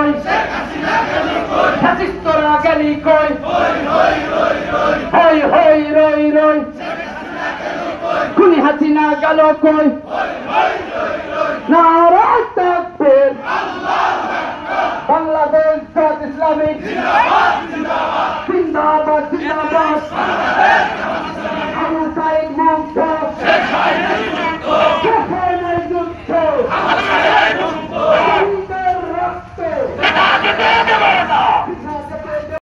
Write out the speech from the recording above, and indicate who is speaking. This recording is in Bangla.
Speaker 1: কই ফ্যাসিস্টরা গেলি কই হই হই রই রই খুনি হাসিনা গেল কই নারায়ে তাকবীর বাংলাদেশ জামাত ইসলামী